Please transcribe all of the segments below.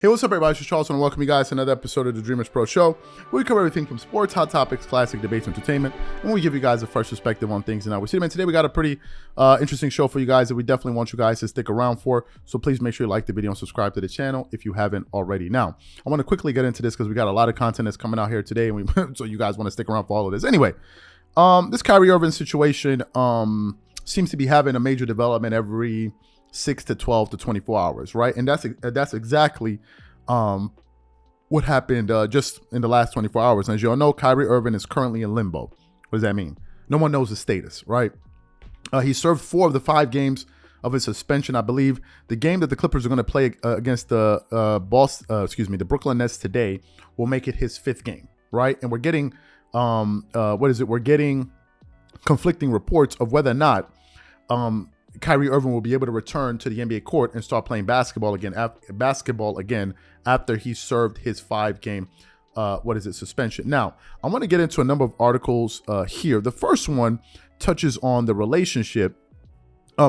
Hey, what's up, everybody? It's Charles, and welcome you guys to another episode of the Dreamerspro Show, where we cover everything from sports, hot topics, classic debates, entertainment, and we give you guys a fresh perspective on things. And now we see them. And today we got a pretty interesting show for you guys that we definitely want you guys to stick around for. So please make sure you like the video and subscribe to the channel if you haven't already. Now, I want to quickly get into this because we got a lot of content that's coming out here today, and so you guys want to stick around for all of this. Anyway, this Kyrie Irving situation seems to be having a major development every 6 to 12 to 24 hours, right? And that's exactly what happened just in the last 24 hours. And as you all know, Kyrie Irving is currently in limbo. What does that mean? No one knows his status, right? He served 4 of the 5 games of his suspension. I believe the game that the Clippers are going to play against the the Brooklyn Nets today will make it his 5th game, right? And we're getting we're getting conflicting reports of whether or not Kyrie Irving will be able to return to the NBA court and start playing basketball again after he served his 5-game suspension. Now, I want to get into a number of articles here. The first one touches on the relationship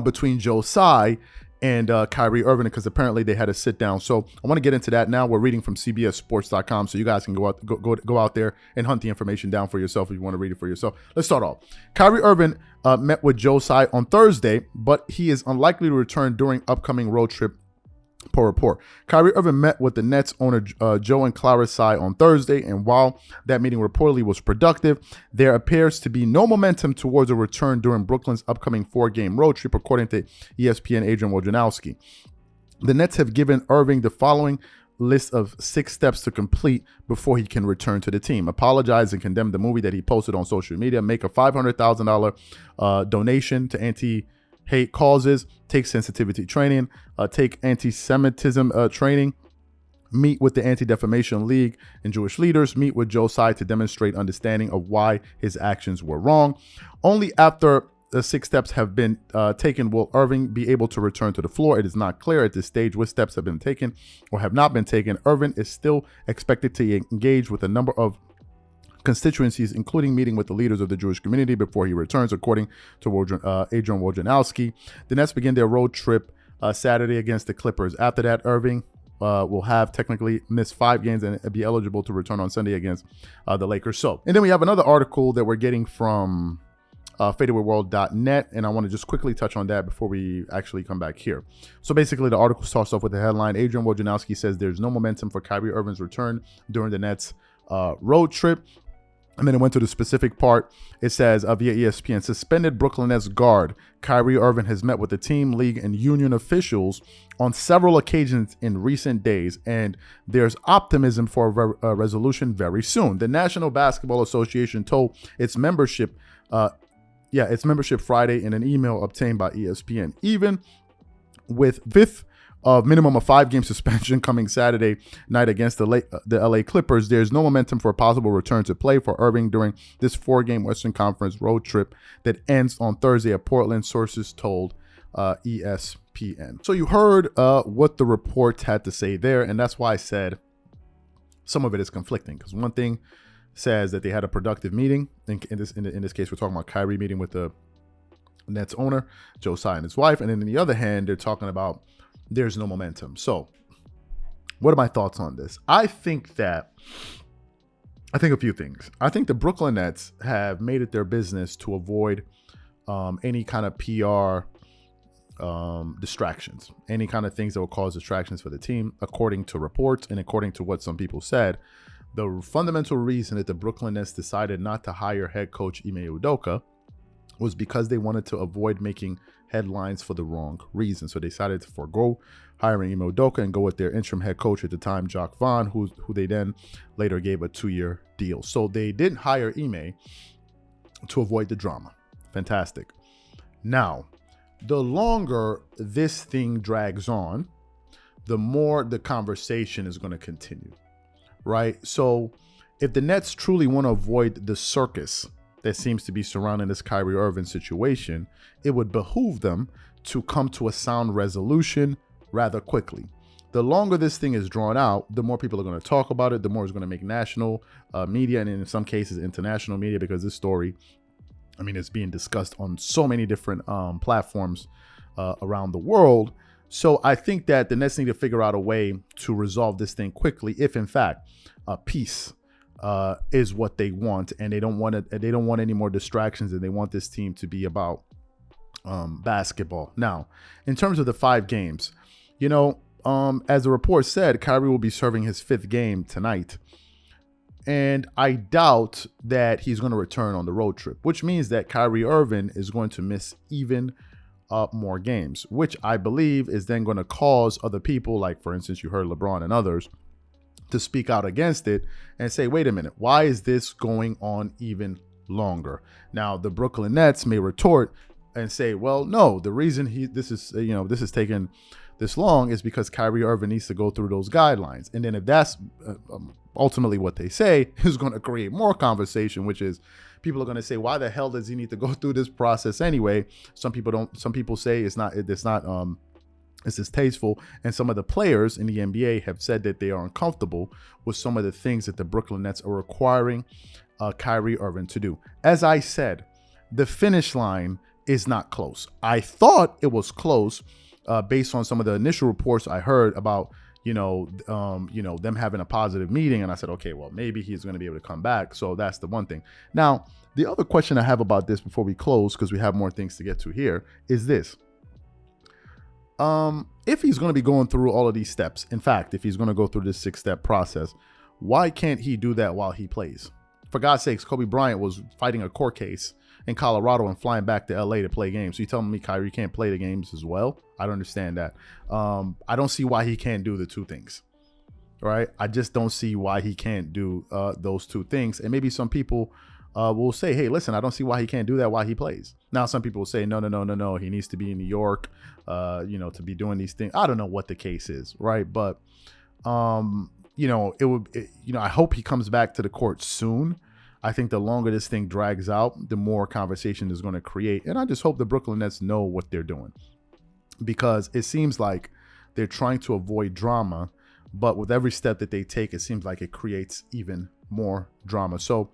between Joe Tsai and Kyrie Irving, because apparently they had a sit down. So I want to get into that now. We're reading from CBSSports.com, so you guys can go out there and hunt the information down for yourself if you want to read it for yourself. Let's start off. Kyrie Irving met with Joe Tsai on Thursday, but he is unlikely to return during upcoming road trip, per report. Kyrie Irving met with the Nets owner Joe and Clara Tsai on Thursday, and while that meeting reportedly was productive, there appears to be no momentum towards a return during Brooklyn's upcoming 4-game road trip, according to ESPN Adrian Wojnarowski. The Nets have given Irving the following list of 6 steps to complete before he can return to the team: apologize and condemn the movie that he posted on social media, make a $500,000 donation to anti-hate causes, take sensitivity training, take anti-Semitism training, meet with the Anti-Defamation League and Jewish leaders, meet with Joe Tsai to demonstrate understanding of why his actions were wrong. Only after the 6 steps have been taken will Irving be able to return to the floor. It is not clear at this stage which steps have been taken or have not been taken. Irving is still expected to engage with a number of constituencies, including meeting with the leaders of the Jewish community before he returns, according to Adrian Wojnarowski. The Nets begin their road trip Saturday against the Clippers. After that, Irving will have technically missed 5 games and be eligible to return on Sunday against the Lakers. So, and then we have another article that we're getting from fadeawayworld.net, and I want to just quickly touch on that before we actually come back here. So basically, the article starts off with the headline: Adrian Wojnarowski says there's no momentum for Kyrie Irving's return during the Nets road trip. And then it went to the specific part. It says via ESPN, suspended Brooklyn Nets guard Kyrie Irving has met with the team, league, and union officials on several occasions in recent days, and there's optimism for a resolution very soon. The National Basketball Association told its membership Friday in an email obtained by ESPN. Even with minimum of 5-game suspension coming Saturday night against the LA Clippers, there's no momentum for a possible return to play for Irving during this 4-game Western Conference road trip that ends on Thursday at Portland, sources told ESPN. So you heard what the report had to say there, and that's why I said some of it is conflicting, because one thing says that they had a productive meeting. In this case, we're talking about Kyrie meeting with the Nets owner, Joe Tsai, and his wife, and then on the other hand, they're talking about there's no momentum. So what are my thoughts on this? I think a few things. I think the Brooklyn Nets have made it their business to avoid any kind of PR distractions, any kind of things that will cause distractions for the team, according to reports and according to what some people said. The fundamental reason that the Brooklyn Nets decided not to hire head coach Ime Udoka was because they wanted to avoid making headlines for the wrong reason. So they decided to forego hiring Ime Udoka and go with their interim head coach at the time, Jacques Vaughn, who they then later gave a 2-year deal. So they didn't hire Ime to avoid the drama. Fantastic. Now, the longer this thing drags on, the more the conversation is going to continue, right? So if the Nets truly want to avoid the circus that seems to be surrounding this Kyrie Irving situation, it would behoove them to come to a sound resolution rather quickly. The longer this thing is drawn out, the more people are going to talk about it, the more it's going to make national media, and in some cases international media, because this story, it's being discussed on so many different platforms around the world. So I think that the Nets need to figure out a way to resolve this thing quickly, if in fact peace is what they want, and they don't want it. They don't want any more distractions, and they want this team to be about basketball. Now, in terms of the 5 games, as the report said, Kyrie will be serving his 5th game tonight. And I doubt that he's going to return on the road trip, which means that Kyrie Irving is going to miss even more games, which I believe is then going to cause other people, like, for instance, you heard LeBron and others, to speak out against it and say, wait a minute, why is this going on even longer? Now, the Brooklyn Nets may retort and say, well, no, the reason this is taking this long is because Kyrie Irving needs to go through those guidelines. And then if that's ultimately what they say, is going to create more conversation, which is people are going to say, why the hell does he need to go through this process anyway? Some people say it's distasteful, and some of the players in the NBA have said that they are uncomfortable with some of the things that the Brooklyn Nets are requiring Kyrie Irving to do. As I said, the finish line is not close. I thought it was close based on some of the initial reports I heard about them having a positive meeting, and I said, okay, well, maybe he's going to be able to come back. So that's the one thing. Now, the other question I have about this before we close, because we have more things to get to here, is this. If he's going to be going through all of these steps, in fact, if he's going to go through this 6-step process, why can't he do that while he plays? For God's sakes, Kobe Bryant was fighting a court case in Colorado and flying back to LA to play games. So you telling me Kyrie can't play the games as well? I don't understand that. I don't see why he can't do the 2 things. Right? I just don't see why he can't do those 2 things. And maybe some people will say, hey, listen, I don't see why he can't do that while he plays. Now, some people will say, no, he needs to be in New York, to be doing these things. I don't know what the case is, right? But, I hope he comes back to the court soon. I think the longer this thing drags out, the more conversation is going to create. And I just hope the Brooklyn Nets know what they're doing, because it seems like they're trying to avoid drama, but with every step that they take, it seems like it creates even more drama. So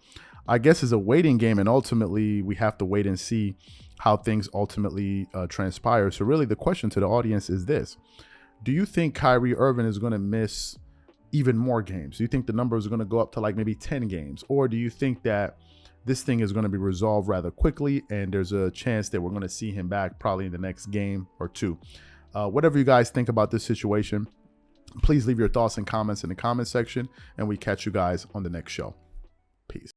I guess it's a waiting game, and ultimately we have to wait and see how things ultimately transpire. So really the question to the audience is this. Do you think Kyrie Irving is going to miss even more games? Do you think the numbers are going to go up to like maybe 10 games? Or do you think that this thing is going to be resolved rather quickly and there's a chance that we're going to see him back probably in the next game or 2? Whatever you guys think about this situation, please leave your thoughts and comments in the comment section, and we catch you guys on the next show. Peace.